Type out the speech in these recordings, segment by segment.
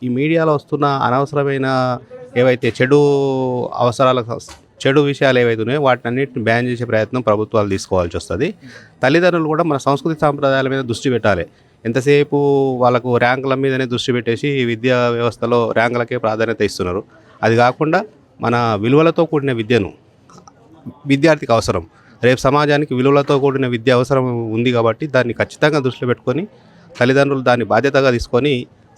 ఈ మీడియాలో వస్తున్న అనవసరమైన ఏవైతే చెడు విషయాలు ఏవైతే ఉన్నాయో వాటిని అన్నింటిని బ్యాన్ చేసే ప్రయత్నం ప్రభుత్వాలు తీసుకోవాల్సి వస్తుంది. తల్లిదండ్రులు కూడా మన సంస్కృతి సాంప్రదాయాల మీద దృష్టి పెట్టాలి. ఎంతసేపు వాళ్ళకు ర్యాంకుల మీదనే దృష్టి పెట్టేసి విద్యా వ్యవస్థలో ర్యాంకులకే ప్రాధాన్యత ఇస్తున్నారు. అది కాకుండా మన విలువలతో కూడిన విద్యను విద్యార్థికి అవసరం. రేపు సమాజానికి విలువలతో కూడిన విద్య అవసరం ఉంది కాబట్టి దాన్ని ఖచ్చితంగా దృష్టిలో పెట్టుకొని తల్లిదండ్రులు దాన్ని బాధ్యతగా తీసుకొని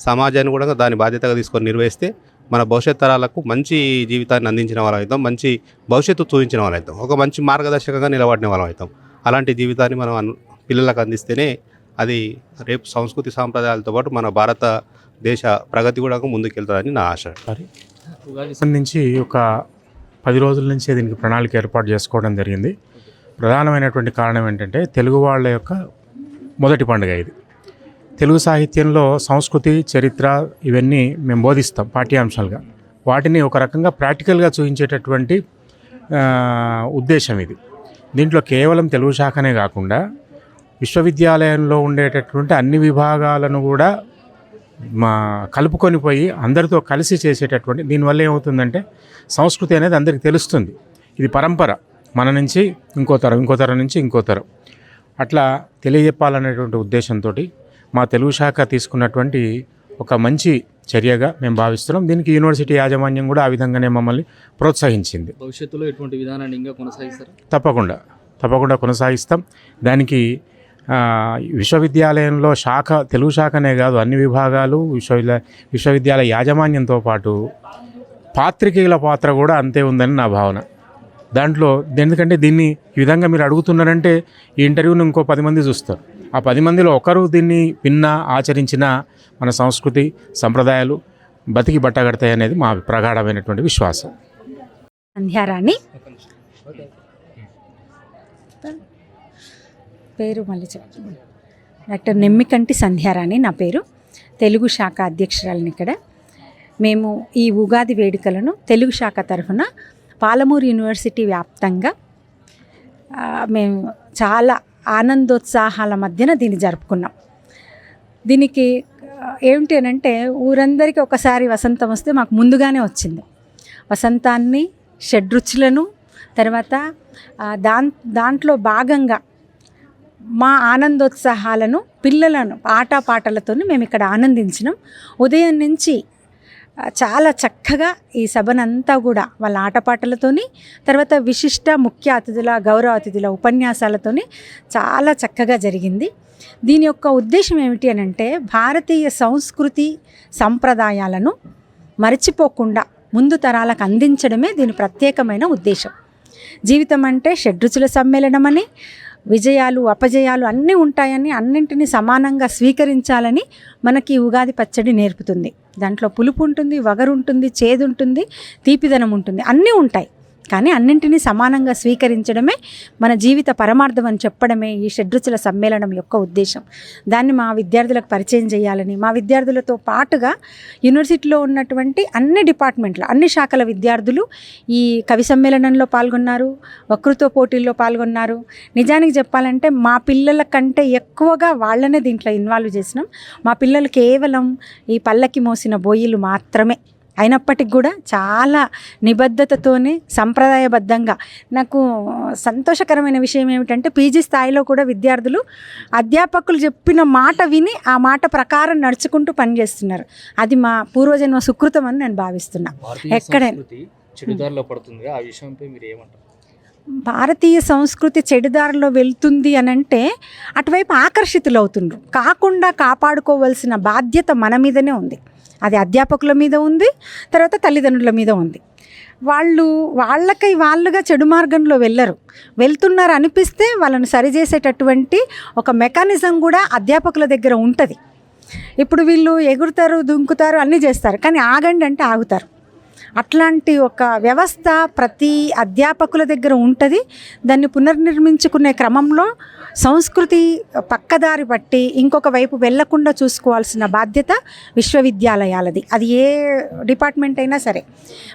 సమాజాన్ని కూడా దాన్ని బాధ్యతగా తీసుకొని నిర్వహిస్తే మన భవిష్యత్ తరాలకు మంచి జీవితాన్ని అందించిన వాళ్ళం అవుతాం, మంచి భవిష్యత్తు చూపించిన వాళ్ళం అవుతాం, ఒక మంచి మార్గదర్శకంగా నిలబడిన వాళ్ళం అవుతాం. అలాంటి జీవితాన్ని మనం పిల్లలకు అందిస్తేనే అది రేపు సంస్కృతి సాంప్రదాయాలతో పాటు మన భారతదేశ ప్రగతి కూడా ముందుకెళ్తుందని నా ఆశ. ఉగాది సంబంధించి ఒక 10 రోజుల నుంచి దీనికి ప్రణాళిక ఏర్పాటు చేసుకోవడం జరిగింది. ప్రధానమైనటువంటి కారణం ఏంటంటే తెలుగు వాళ్ళ యొక్క మొదటి పండుగ ఇది. తెలుగు సాహిత్యంలో సంస్కృతి, చరిత్ర ఇవన్నీ మేము బోధిస్తాం పాఠ్యాంశాలుగా. వాటిని ఒక రకంగా ప్రాక్టికల్గా చూపించేటటువంటి ఉద్దేశం ఇది. దీంట్లో కేవలం తెలుగు శాఖనే కాకుండా విశ్వవిద్యాలయంలో ఉండేటటువంటి అన్ని విభాగాలను కూడా కలుపుకొని పోయి అందరితో కలిసి చేసేటటువంటి, దీనివల్ల ఏమవుతుందంటే సంస్కృతి అనేది అందరికీ తెలుస్తుంది. ఇది పరంపర, మన నుంచి ఇంకో తరం నుంచి ఇంకో తరం అట్లా తెలియజెప్పాలనేటువంటి ఉద్దేశంతో మా తెలుగు శాఖ తీసుకున్నటువంటి ఒక మంచి చర్యగా మేము భావిస్తున్నాం. దీనికి యూనివర్సిటీ యాజమాన్యం కూడా ఆ విధంగానే మమ్మల్ని ప్రోత్సహించింది. భవిష్యత్తులో ఎటువంటి విధానాన్ని ఇంకా కొనసాగిస్తారు? తప్పకుండా కొనసాగిస్తాం. దానికి విశ్వవిద్యాలయంలో శాఖ, తెలుగు శాఖనే కాదు అన్ని విభాగాలు, విశ్వవిద్యాలయ యాజమాన్యంతో పాటు పాత్రికేయుల పాత్ర కూడా అంతే ఉందని నా భావన. దాంట్లో ఎందుకంటే దీన్ని ఈ విధంగా మీరు అడుగుతున్నారంటే ఈ ఇంటర్వ్యూని ఇంకో 10 మంది చూస్తారు. ఆ 10 మందిలో ఒకరు దీన్ని విన్నా, ఆచరించిన మన సంస్కృతి సంప్రదాయాలు బతికి బట్టగడతాయి అనేది మా ప్రగాఢమైనటువంటి విశ్వాసం. సంధ్యారాణి పేరు మళ్ళీ చెప్తాను. డాక్టర్ నెమ్మికంటి సంధ్యారాణి నా పేరు. తెలుగు శాఖ అధ్యక్షురాలిని ఇక్కడ. మేము ఈ ఉగాది వేడుకలను తెలుగు శాఖ తరఫున పాలమూరు యూనివర్సిటీ వ్యాప్తంగా మేము చాలా ఆనందోత్సాహాల మధ్యన దీన్ని జరుపుకున్నాం. దీనికి ఏమిటి అనంటే ఊరందరికీ ఒకసారి వసంతం వస్తే మాకు ముందుగానే వచ్చింది. వసంతాన్ని, షడ్రుచులను, తర్వాత దాంట్లో భాగంగా మా ఆనందోత్సాహాలను పిల్లలను పాటలతో మేము ఇక్కడ ఆనందించినాం. ఉదయం నుంచి చాలా చక్కగా ఈ సభనంతా కూడా వాళ్ళ ఆటపాటలతోని, తర్వాత విశిష్ట ముఖ్య అతిథుల, గౌరవ అతిథుల ఉపన్యాసాలతోని చాలా చక్కగా జరిగింది. దీని యొక్క ఉద్దేశం ఏమిటి అనంటే భారతీయ సంస్కృతి సంప్రదాయాలను మరచిపోకుండా ముందు తరాలకు అందించడమే దీని ప్రత్యేకమైన ఉద్దేశం. జీవితం అంటే షడ్రుచుల సమ్మేళనం అని, విజయాలు అపజయాలు అన్నీ ఉంటాయని, అన్నింటినీ సమానంగా స్వీకరించాలని మనకి ఉగాది పచ్చడి నేర్పుతుంది. దాంట్లో పులుపు ఉంటుంది, వగరు ఉంటుంది, చేదు ఉంటుంది, తీపిదనం ఉంటుంది, అన్నీ ఉంటాయి. కానీ అన్నింటినీ సమానంగా స్వీకరించడమే మన జీవిత పరమార్థం అని చెప్పడమే ఈ షడ్రుచుల సమ్మేళనం యొక్క ఉద్దేశం. దాన్ని మా విద్యార్థులకు పరిచయం చేయాలని, మా విద్యార్థులతో పాటుగా యూనివర్సిటీలో ఉన్నటువంటి అన్ని డిపార్ట్మెంట్ల, అన్ని శాఖల విద్యార్థులు ఈ కవి సమ్మేళనంలో పాల్గొన్నారు, వక్తృత్వ పోటీల్లో పాల్గొన్నారు. నిజానికి చెప్పాలంటే మా పిల్లల కంటే ఎక్కువగా వాళ్ళనే దీంట్లో ఇన్వాల్వ్ చేసినాం. మా పిల్లలు కేవలం ఈ పల్లకి మోసిన బోయిలు మాత్రమే అయినప్పటికి కూడా చాలా నిబద్ధతతోనే సంప్రదాయబద్ధంగా. నాకు సంతోషకరమైన విషయం ఏమిటంటే పీజీ స్థాయిలో కూడా విద్యార్థులు అధ్యాపకులు చెప్పిన మాట విని ఆ మాట ప్రకారం నడుచుకుంటూ పనిచేస్తున్నారు. అది మా పూర్వజన్మ సుకృతం అని నేను భావిస్తున్నా. ఎక్కడైనా భారతీయ సంస్కృతి చెడుదారిలో వెళ్తుంది అనంటే అటువైపు ఆకర్షితులు అవుతుండ్రు. కాకుండా కాపాడుకోవాల్సిన బాధ్యత మన మీదనే ఉంది. అది అధ్యాపకుల మీద ఉంది, తర్వాత తల్లిదండ్రుల మీద ఉంది. వాళ్ళుగా చెడు మార్గంలో వెళ్తున్నారు అనిపిస్తే వాళ్ళని సరిచేసేటటువంటి ఒక మెకానిజం కూడా అధ్యాపకుల దగ్గర ఉంటుంది. ఇప్పుడు వీళ్ళు ఎగురుతారు, దుంకుతారు, అన్నీ చేస్తారు, కానీ ఆగండి అంటే ఆగుతారు. అట్లాంటి ఒక వ్యవస్థ ప్రతి అధ్యాపకుల దగ్గర ఉంటుంది. దాన్ని పునర్నిర్మించుకునే క్రమంలో సంస్కృతి పక్కదారి పట్టి ఇంకొక వైపు వెళ్లకుండా చూసుకోవాల్సిన బాధ్యత విశ్వవిద్యాలయాలది. అది ఏ డిపార్ట్మెంట్ అయినా సరే.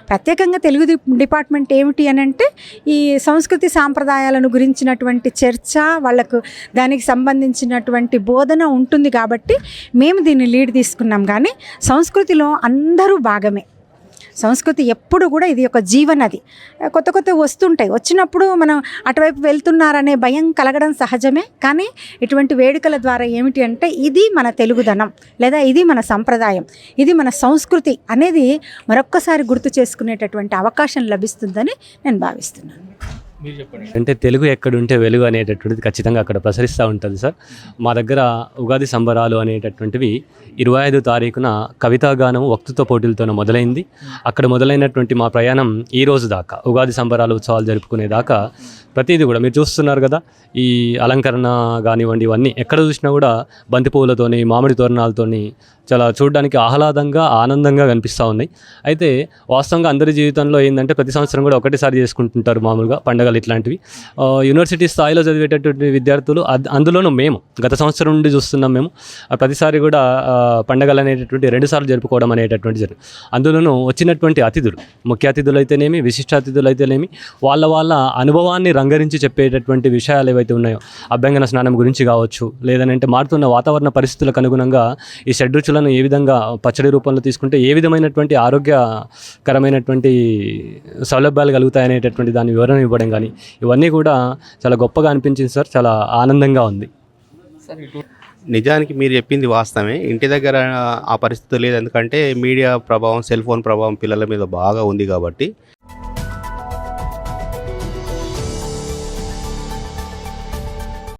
ప్రత్యేకంగా తెలుగు డిపార్ట్మెంట్ ఏమిటి అని అంటే ఈ సంస్కృతి సాంప్రదాయాలను గురించినటువంటి చర్చ, వాళ్ళకు దానికి సంబంధించినటువంటి బోధన ఉంటుంది కాబట్టి మేము దీన్ని లీడ్ తీసుకున్నాం. కానీ సంస్కృతిలో అందరూ భాగమే. సంస్కృతి ఎప్పుడు కూడా ఇది ఒక జీవనది. కొత్త కొత్త వస్తుంటాయి. వచ్చినప్పుడు మనం అటువైపు వెళ్తున్నారనే భయం కలగడం సహజమే. కానీ ఇటువంటి వేడుకల ద్వారా ఏమిటి అంటే ఇది మన తెలుగుదనం, లేదా ఇది మన సంప్రదాయం, ఇది మన సంస్కృతి అనేది మరొక్కసారి గుర్తు చేసుకునేటటువంటి అవకాశం లభిస్తుందని నేను భావిస్తున్నాను. మీరు చెప్పండి. అంటే తెలుగు ఎక్కడుంటే వెలుగు అనేటటువంటిది ఖచ్చితంగా అక్కడ ప్రసరిస్తూ ఉంటుంది సార్. మా దగ్గర ఉగాది సంబరాలు అనేటటువంటివి 25 తారీఖున కవితాగానం వక్తృత్వ పోటీలతో మొదలైంది. అక్కడ మొదలైనటువంటి మా ప్రయాణం ఈ రోజు దాకా, ఉగాది సంబరాలు ఉత్సవాలు జరుపుకునే దాకా ప్రతిదీ కూడా మీరు చూస్తున్నారు కదా, ఈ అలంకరణ కానివ్వండి, ఇవన్నీ ఎక్కడ చూసినా కూడా బంతిపూలతోని, మామిడి తోరణాలతోని చాలా చూడడానికి ఆహ్లాదంగా, ఆనందంగా కనిపిస్తూ ఉన్నాయి. అయితే వాస్తవంగా అందరి జీవితంలో ఏంటంటే ప్రతి సంవత్సరం కూడా ఒకటేసారి చేసుకుంటుంటారు మామూలుగా పండగలు ఇట్లాంటివి. యూనివర్సిటీ స్థాయిలో చదివేటటువంటి విద్యార్థులు, అందులోనూ మేము గత సంవత్సరం నుండి చూస్తున్నాం. మేము ప్రతిసారి కూడా పండగలు అనేటటువంటి 2 సార్లు జరుపుకోవడం అనేటటువంటి జరిగింది. అందులోనూ వచ్చినటువంటి అతిథులు, ముఖ్య అతిథులు అయితేనేమి, విశిష్ట అతిథులు అయితేనేమి, వాళ్ళ అనుభవాన్ని రంగరించి చెప్పేటటువంటి విషయాలు ఏవైతే ఉన్నాయో, అభ్యంగన స్నానం గురించి కావచ్చు, లేదంటే మారుతున్న వాతావరణ పరిస్థితులకు అనుగుణంగా ఈ షడ్రుచులను ఏ విధంగా పచ్చడి రూపంలో తీసుకుంటే ఏ విధమైనటువంటి ఆరోగ్యకరమైనటువంటి సౌలభ్యాలు కలుగుతాయనేటటువంటి దాని వివరణ ఇవ్వడం కానీ, ఇవన్నీ కూడా చాలా గొప్పగా అనిపించింది సార్. చాలా ఆనందంగా ఉంది. నిజానికి మీరు చెప్పింది వాస్తవమే. ఇంటి దగ్గర ఆ పరిస్థితి లేదు. ఎందుకంటే మీడియా ప్రభావం, సెల్ ఫోన్ ప్రభావం పిల్లల మీద బాగా ఉంది కాబట్టి